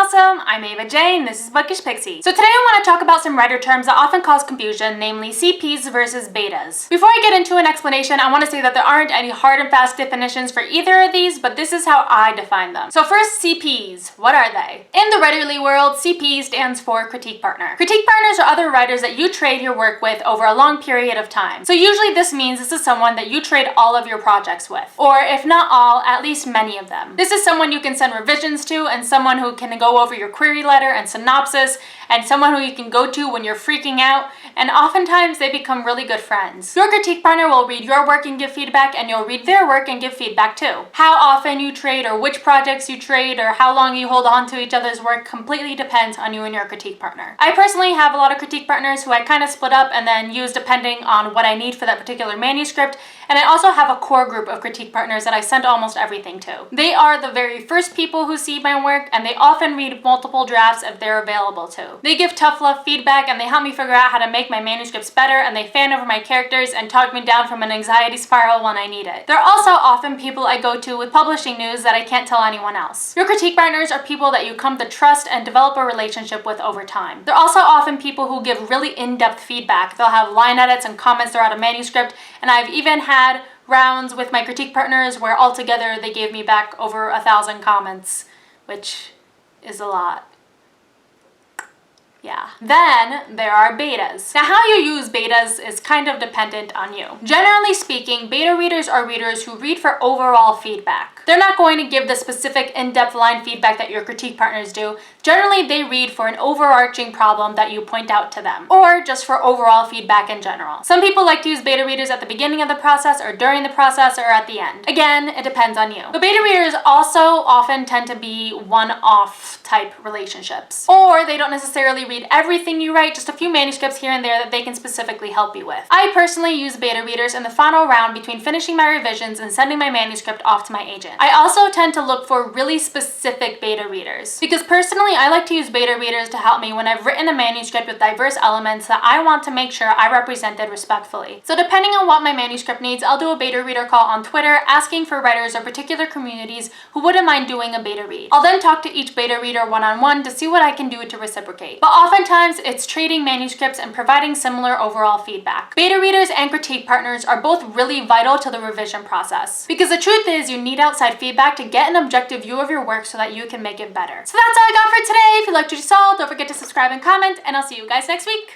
awesome! I'm Ava J and this is Bookish Pixie. So today I want to talk about some writer terms that often cause confusion, namely CPs versus betas. Before I get into an explanation, I want to say that there aren't any hard and fast definitions for either of these, but this is how I define them. So first, CPs. What are they? In the writerly world, CP stands for critique partner. Critique partners are other writers that you trade your work with over a long period of time. So usually this means this is someone that you trade all of your projects with, or if not all, at least many of them. This is someone you can send revisions to, and someone who can go over your query letter and synopsis, and someone who you can go to when you're freaking out, and oftentimes they become really good friends. Your critique partner will read your work and give feedback, and you'll read their work and give feedback too. How often you trade, or which projects you trade, or how long you hold on to each other's work completely depends on you and your critique partner. I personally have a lot of critique partners who I kind of split up and then use depending on what I need for that particular manuscript, and I also have a core group of critique partners that I send almost everything to. They are the very first people who see my work, and they often read multiple drafts if they're available to. They give tough love feedback, and they help me figure out how to make my manuscripts better, and they fan over my characters and talk me down from an anxiety spiral when I need it. They're also often people I go to with publishing news that I can't tell anyone else. Your critique partners are people that you come to trust and develop a relationship with over time. They're also often people who give really in-depth feedback. They'll have line edits and comments throughout a manuscript, and I've even had rounds with my critique partners where altogether they gave me back over 1,000 comments, which is a lot. Yeah. Then there are betas. Now, how you use betas is kind of dependent on you. Generally speaking, beta readers are readers who read for overall feedback. They're not going to give the specific in-depth line feedback that your critique partners do. Generally, they read for an overarching problem that you point out to them, or just for overall feedback in general. Some people like to use beta readers at the beginning of the process, or during the process, or at the end. Again, it depends on you. But beta readers also often tend to be one-off type relationships, or they don't necessarily read everything you write, just a few manuscripts here and there that they can specifically help you with. I personally use beta readers in the final round between finishing my revisions and sending my manuscript off to my agent. I also tend to look for really specific beta readers, because personally I like to use beta readers to help me when I've written a manuscript with diverse elements that I want to make sure I represented respectfully. So depending on what my manuscript needs, I'll do a beta reader call on Twitter asking for writers or particular communities who wouldn't mind doing a beta read. I'll then talk to each beta reader one-on-one to see what I can do to reciprocate. But oftentimes it's trading manuscripts and providing similar overall feedback. Beta readers and critique partners are both really vital to the revision process, because the truth is you need outside feedback to get an objective view of your work so that you can make it better. So that's all I got for today. If you liked what you saw, don't forget to subscribe and comment, and I'll see you guys next week.